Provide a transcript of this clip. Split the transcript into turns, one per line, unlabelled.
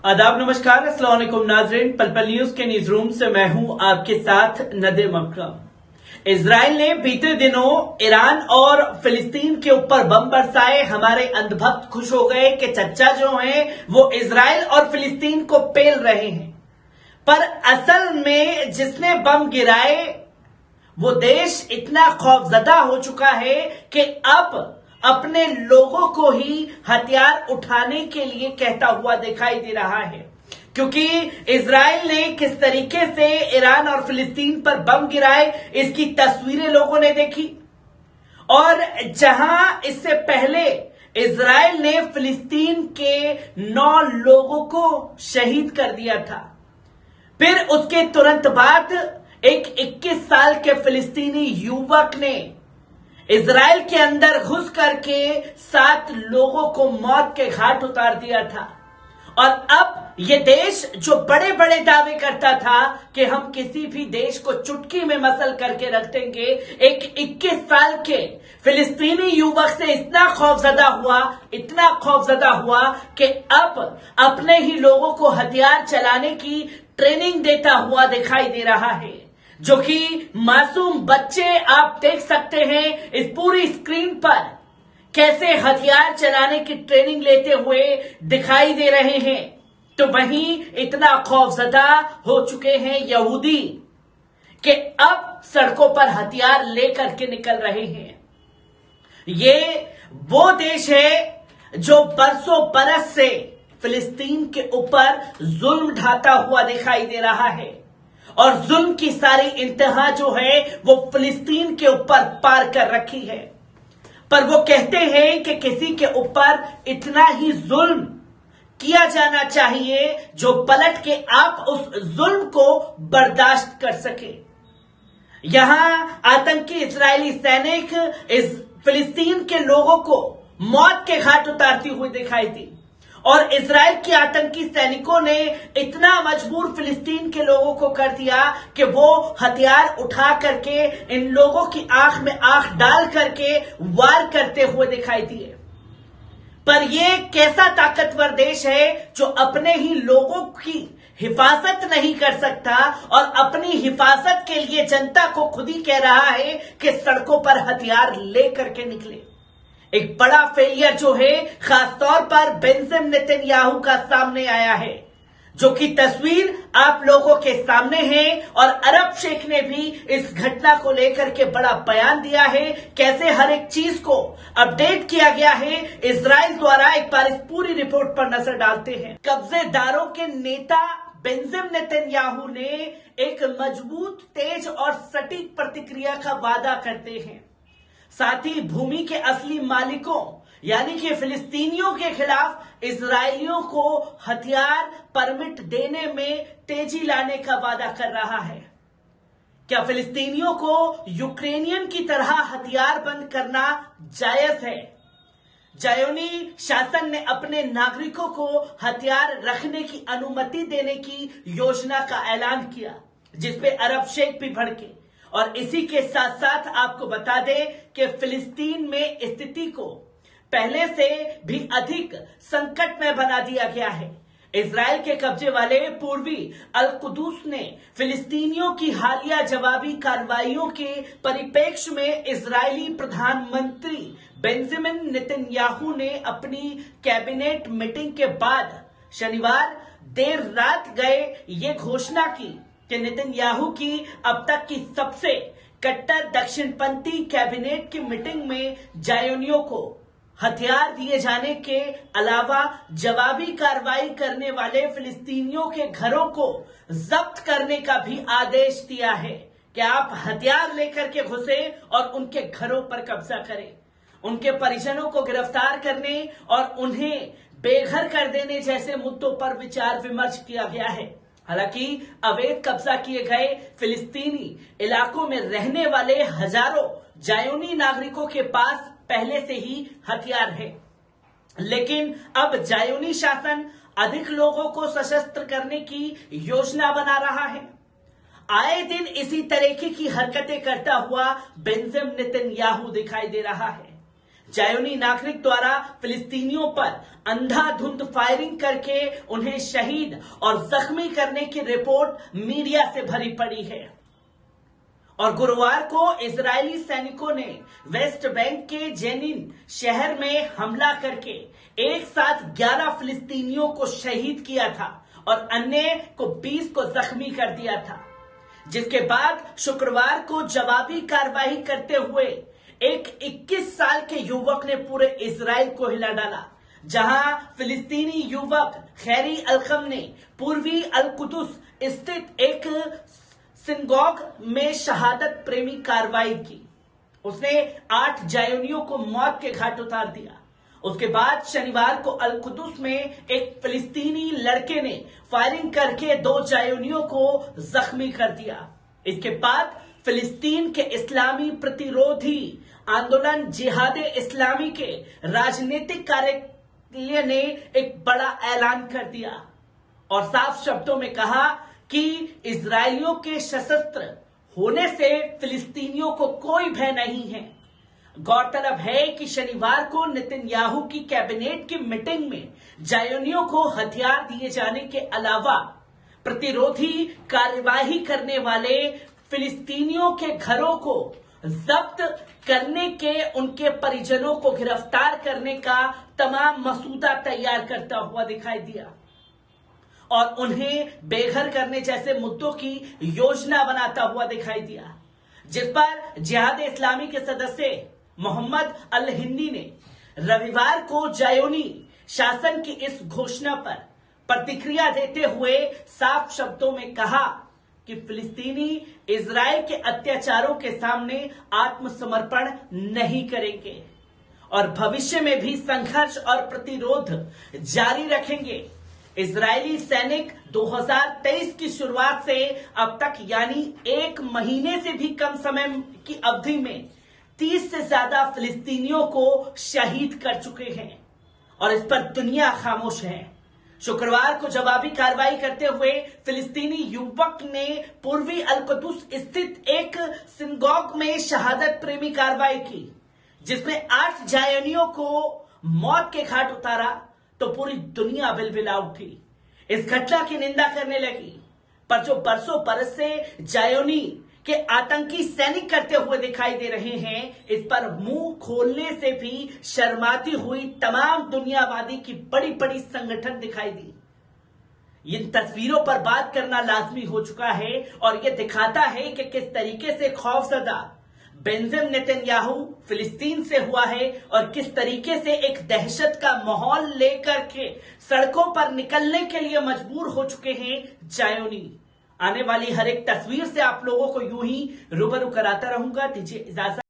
आदाब, नमस्कार, अस्सलाम वालेकुम नाज़रीन। पल पल न्यूज के न्यूज रूम से मैं हूं आपके साथ नदीम अकरम। इजराइल ने बीते दिनों ईरान और फिलिस्तीन के ऊपर बम बरसाए। हमारे अंधभक्त खुश हो गए कि चच्चा जो हैं वो इजराइल और फिलिस्तीन को पेल रहे हैं, पर असल में जिसने बम गिराए वो देश इतना खौफजदा हो चुका है कि अब अपने लोगों को ही हथियार उठाने के लिए कहता हुआ दिखाई दे रहा है, क्योंकि इजराइल ने किस तरीके से ईरान और फिलिस्तीन पर बम गिराए इसकी तस्वीरें लोगों ने देखी। और जहां इससे पहले इजराइल ने फिलिस्तीन के 9 लोगों को शहीद कर दिया था, फिर उसके तुरंत बाद एक 21 साल के फिलिस्तीनी युवक ने इजराइल के अंदर घुस करके 7 लोगों को मौत के घाट उतार दिया था। और अब ये देश जो बड़े बड़े दावे करता था कि हम किसी भी देश को चुटकी में मसल करके रख देंगे, एक 21 साल के फिलिस्तीनी युवक से इतना खौफजदा हुआ कि अब अपने ही लोगों को हथियार चलाने की ट्रेनिंग देता हुआ दिखाई दे रहा है। जो कि मासूम बच्चे आप देख सकते हैं इस पूरी स्क्रीन पर कैसे हथियार चलाने की ट्रेनिंग लेते हुए दिखाई दे रहे हैं। तो वहीं इतना खौफजदा हो चुके हैं यहूदी कि अब सड़कों पर हथियार लेकर के निकल रहे हैं। ये वो देश है जो बरसों बरस से फिलिस्तीन के ऊपर जुल्म ढाता हुआ दिखाई दे रहा है, और जुल्म की सारी इंतहा जो है वो फिलिस्तीन के ऊपर पार कर रखी है। पर वो कहते हैं कि किसी के ऊपर इतना ही जुल्म किया जाना चाहिए जो पलट के आप उस जुल्म को बर्दाश्त कर सके। यहां आतंकी इजरायली सैनिक इस फिलिस्तीन के लोगों को मौत के घाट उतारती हुई दिखाई दी, और इजराइल के आतंकी सैनिकों ने इतना मजबूर फिलिस्तीन के लोगों को कर दिया कि वो हथियार उठा करके इन लोगों की आंख में आंख डाल करके वार करते हुए दिखाई दिए। पर ये कैसा ताकतवर देश है जो अपने ही लोगों की हिफाजत नहीं कर सकता और अपनी हिफाजत के लिए जनता को खुद ही कह रहा है कि सड़कों पर हथियार लेकर के निकले। एक बड़ा फेलियर जो है खासतौर पर बेंजामिन नेतन्याहू का सामने आया है, जो कि तस्वीर आप लोगों के सामने है। और अरब शेख ने भी इस घटना को लेकर के बड़ा बयान दिया है, कैसे हर एक चीज को अपडेट किया गया है इजराइल द्वारा। एक बार इस पूरी रिपोर्ट पर नजर डालते हैं। कब्जेदारों के नेता बेंजामिन नेतन्याहू ने एक मजबूत, तेज और सटीक प्रतिक्रिया का वादा करते हैं। साथ ही भूमि के असली मालिकों यानी कि फिलिस्तीनियों के खिलाफ इजरायलियों को हथियार परमिट देने में तेजी लाने का वादा कर रहा है। क्या फिलिस्तीनियों को यूक्रेनियन की तरह हथियार बंद करना जायज है? ज़ायोनी शासन ने अपने नागरिकों को हथियार रखने की अनुमति देने की योजना का ऐलान किया, जिसपे अरब शेख भी भड़के। और इसी के साथ साथ आपको बता दें कि फिलिस्तीन में स्थिति को पहले से भी अधिक संकट में बना दिया गया है। इजराइल के कब्जे वाले पूर्वी अल कुदूस ने फिलिस्तीनियों की हालिया जवाबी कार्रवाइयों के परिप्रेक्ष्य में इजरायली प्रधानमंत्री बेंजामिन नेतन्याहू ने अपनी कैबिनेट मीटिंग के बाद शनिवार देर रात गए ये घोषणा की कि नेतन्याहू की अब तक की सबसे कट्टर दक्षिणपंथी कैबिनेट की मीटिंग में ज़ायोनियों को हथियार दिए जाने के अलावा जवाबी कार्रवाई करने वाले फिलिस्तीनियों के घरों को जब्त करने का भी आदेश दिया है कि आप हथियार लेकर के घुसे और उनके घरों पर कब्जा करें। उनके परिजनों को गिरफ्तार करने और उन्हें बेघर कर देने जैसे मुद्दों पर विचार विमर्श किया गया है। हालांकि अवैध कब्जा किए गए फिलिस्तीनी इलाकों में रहने वाले हजारों ज़ायोनी नागरिकों के पास पहले से ही हथियार है, लेकिन अब ज़ायोनी शासन अधिक लोगों को सशस्त्र करने की योजना बना रहा है। आए दिन इसी तरीके की हरकतें करता हुआ बेंजामिन नेतन्याहू दिखाई दे रहा है। जायोनी नागरिक द्वारा फिलिस्तीनियों पर अंधाधुंध फायरिंग करके उन्हें शहीद और जख्मी करने की रिपोर्ट मीडिया से भरी पड़ी है। और गुरुवार को इजरायली सैनिकों ने वेस्ट बैंक के जेनिन शहर में हमला करके एक साथ 11 फिलिस्तीनियों को शहीद किया था और अन्य को 20 को जख्मी कर दिया था, जिसके बाद शुक्रवार को जवाबी कार्रवाई करते हुए एक 21 साल के युवक ने पूरे इजराइल को हिला डाला, जहां फिलिस्तीनी युवक खैरी अलकम ने पूर्वी अल कुदस स्थित एक सिनगॉग में शहादत प्रेमी कार्रवाई की। उसने 8 जायोनियों को मौत के घाट उतार दिया। उसके बाद शनिवार को अल कुदस में एक फिलिस्तीनी लड़के ने फायरिंग करके 2 जायोनियों को जख्मी कर दिया। इसके बाद फिलिस्तीन के इस्लामी प्रतिरोधी आंदोलन जिहाद इस्लामी के राजनीतिक कार्यालय ने एक बड़ा ऐलान कर दिया और साफ शब्दों में कहा कि इजरायलियों के सशस्त्र होने से फिलिस्तीनियों को कोई भय नहीं है। गौरतलब है कि शनिवार को नेतन्याहू की कैबिनेट की मीटिंग में जायोनियों को हथियार दिए जाने के अलावा प्रतिरोधी कार्यवाही करने वाले फिलिस्तीनियों के घरों को जब्त करने के उनके परिजनों को गिरफ्तार करने का तमाम मसूदा तैयार करता हुआ दिखाई दिया और उन्हें बेघर करने जैसे मुद्दों की योजना बनाता हुआ दिखाई दिया, जिस पर जिहाद इस्लामी के सदस्य मोहम्मद अल हिंदी ने रविवार को जायोनी शासन की इस घोषणा पर प्रतिक्रिया देते हुए साफ शब्दों में कहा कि फिलिस्तीनी इजराइल के अत्याचारों के सामने आत्मसमर्पण नहीं करेंगे और भविष्य में भी संघर्ष और प्रतिरोध जारी रखेंगे। इजरायली सैनिक 2023 की शुरुआत से अब तक यानी 1 महीने से भी कम समय की अवधि में 30 से ज्यादा फिलिस्तीनियों को शहीद कर चुके हैं और इस पर दुनिया खामोश है। शुक्रवार को जवाबी कार्रवाई करते हुए फिलिस्तीनी युवक ने पूर्वी अल कुदस स्थित एक सिनगॉग में शहादत प्रेमी कार्रवाई की, जिसमें 8 जायोनियों को मौत के घाट उतारा तो पूरी दुनिया बिलबिला उठी, इस घटना की निंदा करने लगी। पर जो बरसों बरस से जायोनी के आतंकी सैनिक करते हुए दिखाई दे रहे हैं, इस पर मुंह खोलने से भी शर्माती हुई तमाम दुनियावादी की बड़ी बड़ी संगठन दिखाई दी। इन तस्वीरों पर बात करना लाजमी हो चुका है और यह दिखाता है कि किस तरीके से खौफजदा बेंजामिन नेतन्याहू फिलिस्तीन से हुआ है और किस तरीके से एक दहशत का माहौल लेकर के सड़कों पर निकलने के लिए मजबूर हो चुके हैं जायोनी। आने वाली हर एक तस्वीर से आप लोगों को यूं ही रूबरू कराता रहूंगा। दीजिए इजाजत।